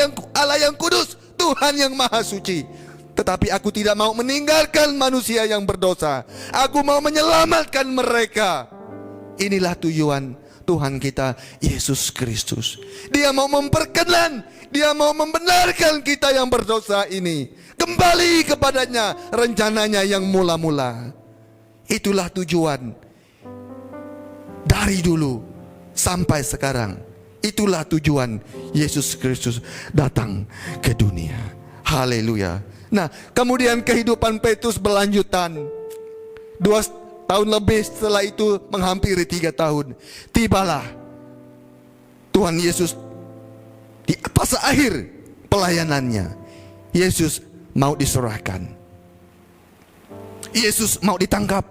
yang kudus, Tuhan yang maha suci. Tetapi aku tidak mau meninggalkan manusia yang berdosa. Aku mau menyelamatkan mereka. Inilah tujuan Tuhan kita Yesus Kristus. Dia mau memperkenan, dia mau membenarkan kita yang berdosa ini kembali kepadanya, rencananya yang mula-mula. Itulah tujuan dari dulu sampai sekarang. Itulah tujuan Yesus Kristus datang ke dunia. Haleluya. Nah, kemudian kehidupan Petrus berlanjutan. 2 tahun lebih setelah itu, menghampiri 3 tahun, tibalah Tuhan Yesus di fase akhir pelayanannya. Yesus mau diserahkan, Yesus mau ditangkap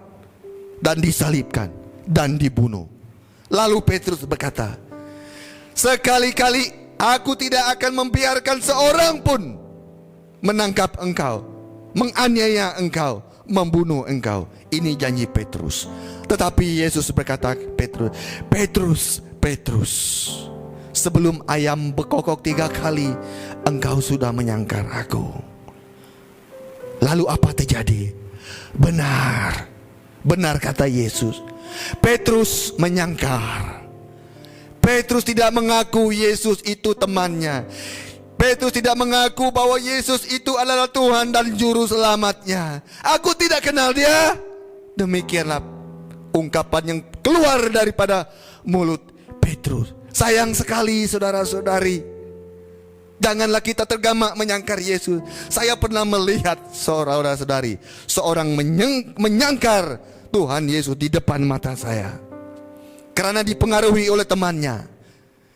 dan disalibkan dan dibunuh. Lalu Petrus berkata, sekali-kali aku tidak akan membiarkan seorang pun menangkap engkau, menganiaya engkau, membunuh engkau. Ini janji Petrus. Tetapi Yesus berkata, Petrus, sebelum ayam berkokok 3 kali, engkau sudah menyangkal aku. Lalu apa terjadi? Benar kata Yesus. Petrus menyangkal. Petrus tidak mengaku Yesus itu temannya. Petrus tidak mengaku bahwa Yesus itu adalah Tuhan dan Juru Selamatnya. Aku tidak kenal dia. Demikianlah ungkapan yang keluar daripada mulut Petrus. Sayang sekali saudara-saudari, janganlah kita tergamak menyangkar Yesus. Saya pernah melihat saudara-saudari, seorang menyangkar Tuhan Yesus di depan mata saya, karena dipengaruhi oleh temannya.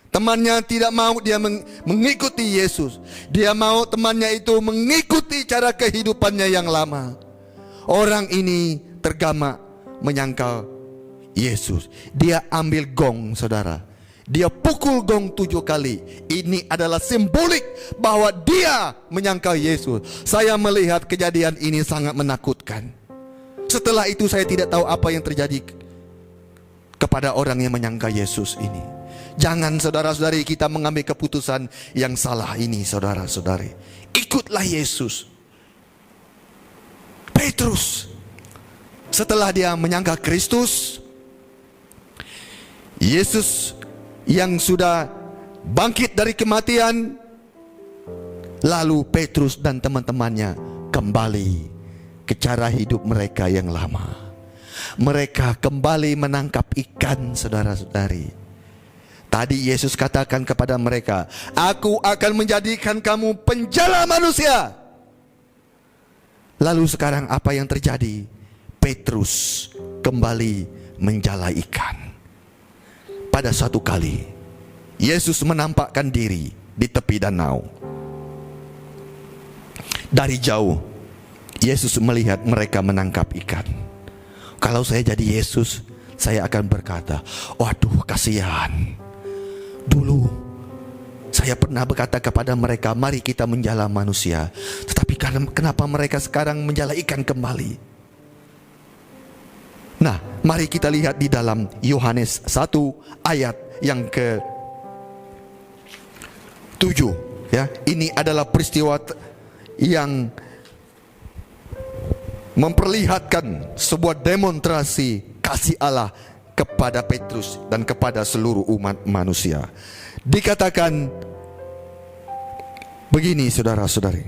Temannya tidak mau dia mengikuti Yesus. Dia mau temannya itu mengikuti cara kehidupannya yang lama. Orang ini tergamak menyangkal Yesus. Dia ambil gong, saudara. Dia pukul gong 7 kali. Ini adalah simbolik bahwa dia menyangkal Yesus. Saya melihat kejadian ini sangat menakutkan. Setelah itu saya tidak tahu apa yang terjadi kepada orang yang menyangkal Yesus ini. Jangan saudara-saudari kita mengambil keputusan yang salah ini, saudara-saudari. Ikutlah Yesus. Petrus, setelah dia menyangkal Kristus, Yesus yang sudah bangkit dari kematian, lalu Petrus dan teman-temannya kembali ke cara hidup mereka yang lama. Mereka kembali menangkap ikan, saudara-saudari. Tadi Yesus katakan kepada mereka, aku akan menjadikan kamu penjala manusia. Lalu sekarang apa yang terjadi? Petrus kembali menjala ikan. Pada satu kali Yesus menampakkan diri di tepi danau. Dari jauh Yesus melihat mereka menangkap ikan. Kalau saya jadi Yesus, saya akan berkata, waduh kasihan. Dulu saya pernah berkata kepada mereka, mari kita menjala manusia. Tetapi kenapa mereka sekarang menjala ikan kembali? Nah, mari kita lihat di dalam Yohanes 1 ayat yang ke-7. Ya, ini adalah peristiwa yang memperlihatkan sebuah demonstrasi kasih Allah kepada Petrus dan kepada seluruh umat manusia. Dikatakan begini, saudara-saudari,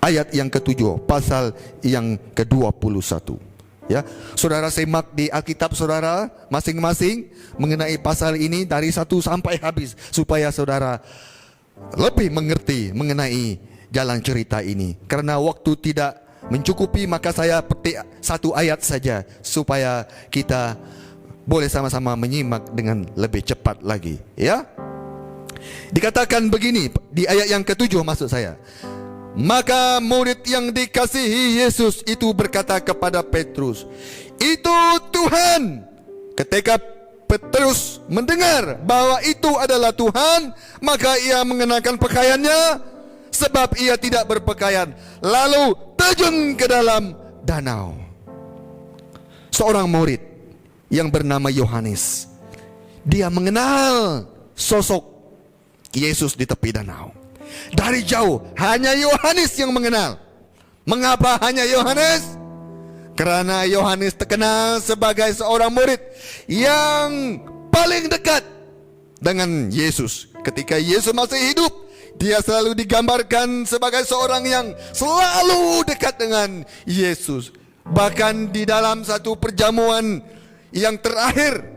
ayat yang ke-7 pasal yang ke-21. Ya, saudara semak di Alkitab saudara masing-masing mengenai pasal ini dari 1 sampai habis, supaya saudara lebih mengerti mengenai jalan cerita ini. Karena waktu tidak mencukupi, maka saya petik 1 ayat saja supaya kita boleh sama-sama menyimak dengan lebih cepat lagi. Ya, dikatakan begini di ayat yang ke-7 maksud saya. Maka murid yang dikasihi Yesus itu berkata kepada Petrus, "Itu Tuhan." Ketika Petrus mendengar bahwa itu adalah Tuhan, maka ia mengenakan pakaiannya, sebab ia tidak berpakaian, lalu terjun ke dalam danau. Seorang murid yang bernama Yohanes, dia mengenal sosok Yesus di tepi danau. Dari jauh hanya Yohanes yang mengenal. Mengapa hanya Yohanes? Karena Yohanes terkenal sebagai seorang murid yang paling dekat dengan Yesus. Ketika Yesus masih hidup, dia selalu digambarkan sebagai seorang yang selalu dekat dengan Yesus. Bahkan di dalam satu perjamuan yang terakhir,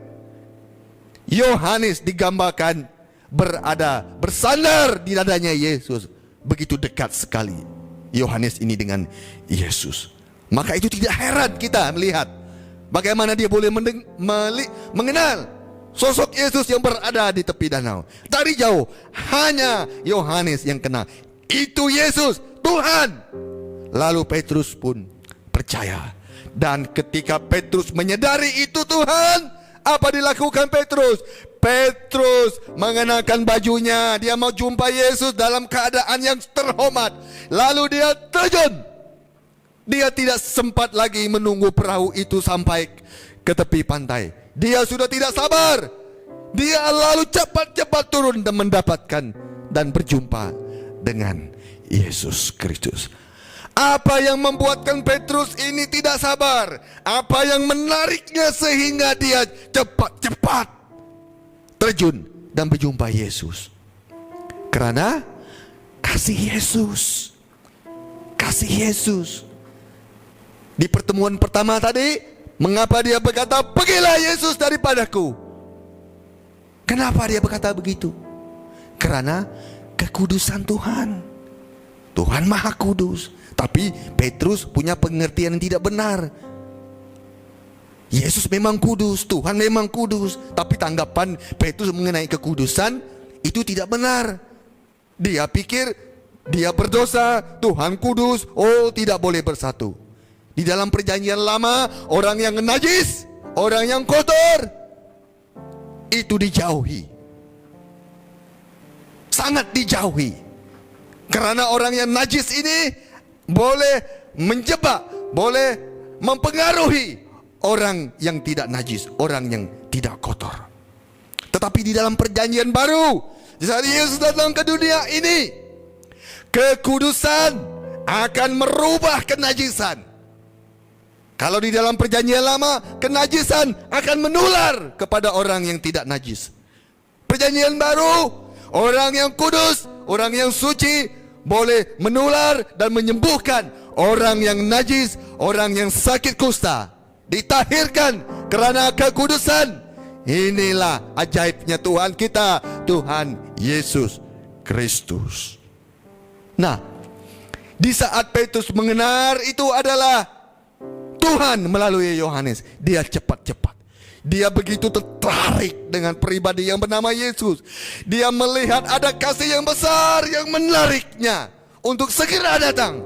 Yohanes digambarkan bersandar di dadanya Yesus. Begitu dekat sekali Yohanes ini dengan Yesus. Maka itu tidak heran kita melihat bagaimana dia boleh mengenal sosok Yesus yang berada di tepi danau. Dari jauh hanya Yohanes yang kenal, itu Yesus, Tuhan. Lalu Petrus pun percaya. Dan ketika Petrus menyadari itu Tuhan, apa dilakukan Petrus? Petrus mengenakan bajunya. Dia mau jumpa Yesus dalam keadaan yang terhormat. Lalu dia terjun. Dia tidak sempat lagi menunggu perahu itu sampai ke tepi pantai. Dia sudah tidak sabar. Dia lalu cepat-cepat turun dan mendapatkan dan berjumpa dengan Yesus Kristus. Apa yang membuatkan Petrus ini tidak sabar? Apa yang menariknya sehingga dia cepat-cepat terjun dan berjumpa Yesus? Karena kasih Yesus. Kasih Yesus. Di pertemuan pertama tadi, mengapa dia berkata, "Pergilah Yesus daripadaku"? Kenapa dia berkata begitu? Karena kekudusan Tuhan. Tuhan Maha Kudus. Tapi Petrus punya pengertian yang tidak benar. Yesus memang kudus, Tuhan memang kudus, tapi tanggapan Petrus mengenai kekudusan itu tidak benar. Dia pikir dia berdosa, Tuhan kudus, oh tidak boleh bersatu. Di dalam perjanjian lama, orang yang najis, orang yang kotor, itu dijauhi. Sangat dijauhi. Karena orang yang najis ini boleh menjebak, boleh mempengaruhi orang yang tidak najis, orang yang tidak kotor. Tetapi di dalam perjanjian baru, saat Yesus datang ke dunia ini, kekudusan akan merubah kenajisan. Kalau di dalam perjanjian lama, kenajisan akan menular kepada orang yang tidak najis. Perjanjian baru, orang yang kudus, orang yang suci boleh menular dan menyembuhkan orang yang najis, orang yang sakit kusta. Ditahirkan karena kekudusan. Inilah ajaibnya Tuhan kita, Tuhan Yesus Kristus. Nah, di saat Petrus mengenal itu adalah Tuhan melalui Yohanes, dia cepat-cepat. Dia begitu tertarik dengan pribadi yang bernama Yesus. Dia melihat ada kasih yang besar yang menariknya untuk segera datang.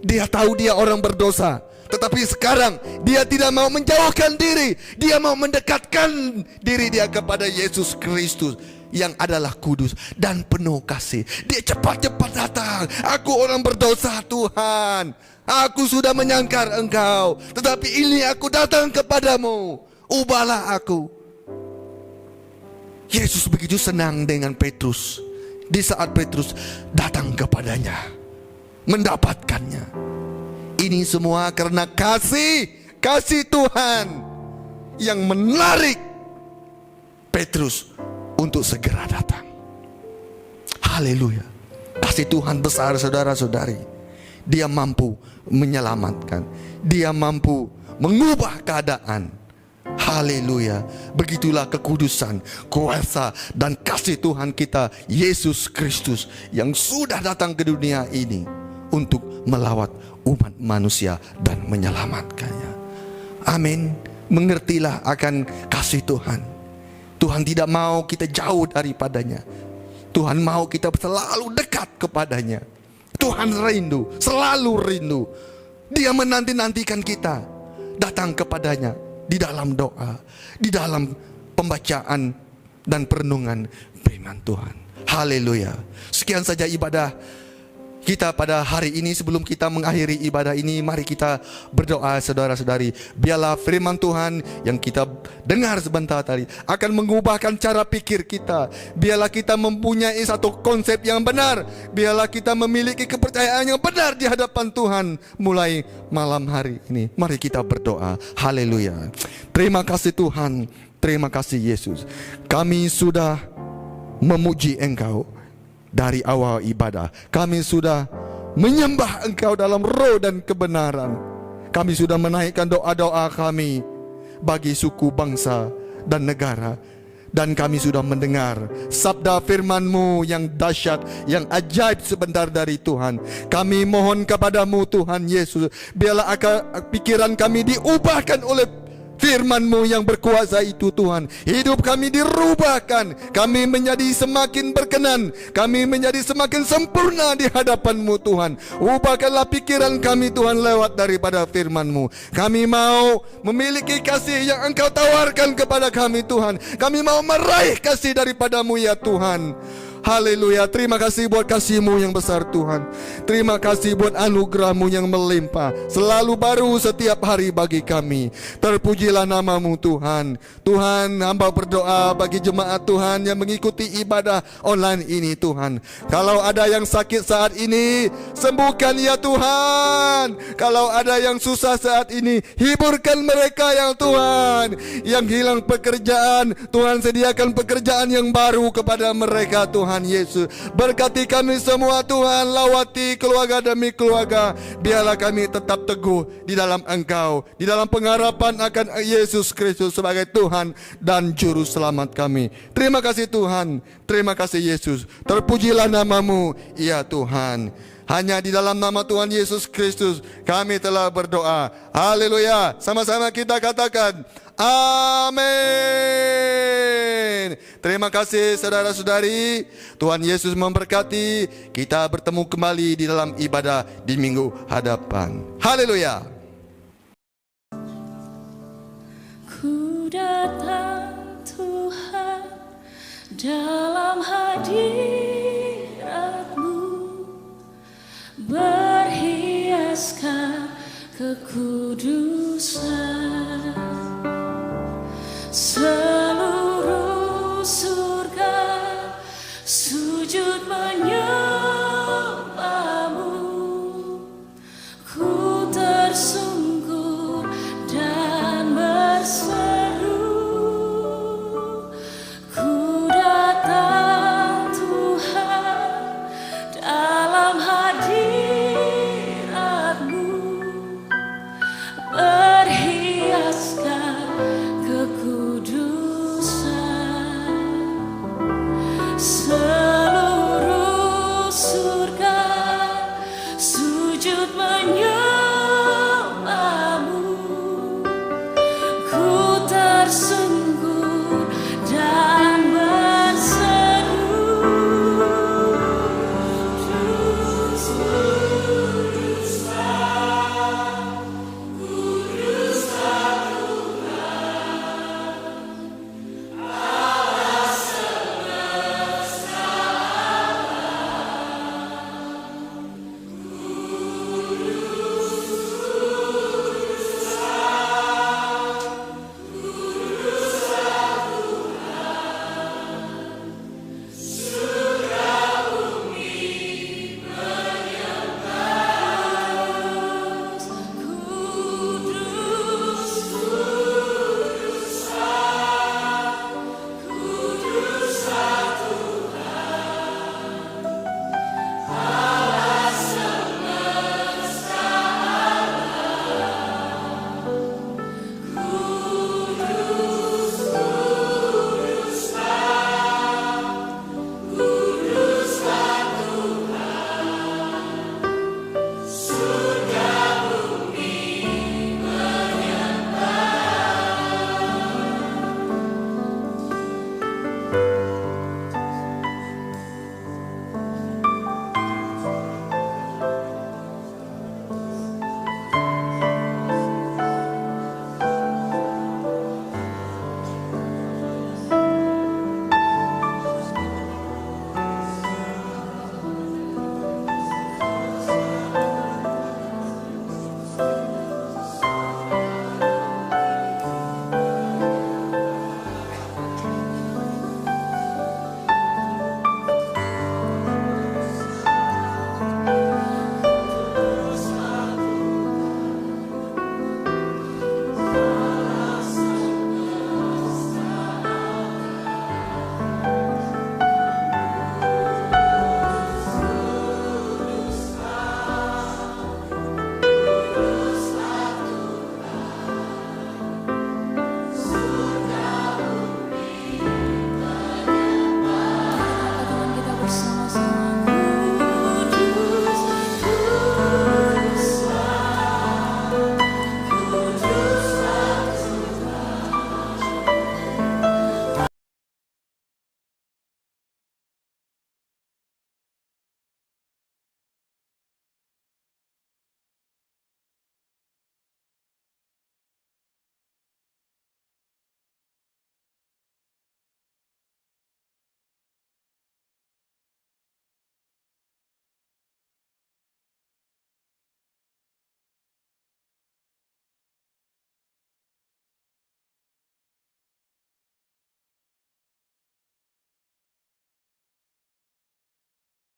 Dia tahu dia orang berdosa, tetapi sekarang dia tidak mau menjauhkan diri. Dia mau mendekatkan diri dia kepada Yesus Kristus yang adalah kudus dan penuh kasih. Dia cepat-cepat datang. Aku orang berdosa Tuhan, aku sudah menyangkar Engkau, tetapi ini aku datang kepadamu, ubahlah aku. Yesus begitu senang dengan Petrus. Di saat Petrus datang kepadanya, mendapatkannya. Ini semua karena kasih Tuhan yang menarik Petrus untuk segera datang. Haleluya. Kasih Tuhan besar, saudara-saudari. Dia mampu menyelamatkan. Dia mampu mengubah keadaan. Haleluya. Begitulah kekudusan, kuasa dan kasih Tuhan kita Yesus Kristus yang sudah datang ke dunia ini untuk melawat umat manusia dan menyelamatkannya. Amin. Mengertilah akan kasih Tuhan. Tuhan tidak mau kita jauh daripadanya. Tuhan mau kita selalu dekat kepadanya. Tuhan rindu, selalu rindu. Dia menanti-nantikan kita datang kepadanya di dalam doa, di dalam pembacaan dan perenungan firman Tuhan. Haleluya. Sekian saja ibadah kita pada hari ini. Sebelum kita mengakhiri ibadah ini, mari kita berdoa, saudara-saudari. Biarlah firman Tuhan yang kita dengar sebentar tadi akan mengubahkan cara pikir kita. Biarlah kita mempunyai satu konsep yang benar. Biarlah kita memiliki kepercayaan yang benar di hadapan Tuhan mulai malam hari ini. Mari kita berdoa. Haleluya. Terima kasih Tuhan. Terima kasih Yesus. Kami sudah memuji Engkau dari awal ibadah. Kami sudah menyembah Engkau dalam roh dan kebenaran. Kami sudah menaikkan doa-doa kami bagi suku, bangsa dan negara. Dan kami sudah mendengar sabda firman-Mu yang dahsyat, yang ajaib sebentar dari Tuhan. Kami mohon kepadamu Tuhan Yesus, biarlah pikiran kami diubahkan oleh firman-Mu yang berkuasa itu Tuhan. Hidup kami dirubahkan. Kami menjadi semakin berkenan. Kami menjadi semakin sempurna di hadapan-Mu Tuhan. Ubahkanlah pikiran kami Tuhan lewat daripada firman-Mu. Kami mau memiliki kasih yang Engkau tawarkan kepada kami Tuhan. Kami mau meraih kasih daripada-Mu ya Tuhan. Haleluya. Terima kasih buat kasih-Mu yang besar Tuhan. Terima kasih buat anugerah-Mu yang melimpah, selalu baru setiap hari bagi kami. Terpujilah nama-Mu Tuhan. Tuhan, hamba berdoa bagi jemaat Tuhan yang mengikuti ibadah online ini Tuhan. Kalau ada yang sakit saat ini, sembuhkan ya Tuhan. Kalau ada yang susah saat ini, hiburkan mereka ya Tuhan. Yang hilang pekerjaan, Tuhan sediakan pekerjaan yang baru kepada mereka Tuhan Yesus. Berkati kami semua Tuhan. Lawati keluarga demi keluarga. Biarlah kami tetap teguh di dalam Engkau, di dalam pengharapan akan Yesus Kristus sebagai Tuhan dan Juru Selamat kami. Terima kasih Tuhan. Terima kasih Yesus. Terpujilah nama-Mu ya Tuhan. Hanya di dalam nama Tuhan Yesus Kristus kami telah berdoa. Haleluya. Sama-sama kita katakan amin. Terima kasih saudara-saudari. Tuhan Yesus memberkati. Kita bertemu kembali di dalam ibadah di minggu hadapan. Haleluya. Ku datang Tuhan dalam hadirat-Mu, berhiaskan kekudusan. Seluruh surga sujud menyembah-Mu. Ku tersungkur dan berseru, ku datang Tuhan dalam hadirat-Mu, berhiaskan kekudusan.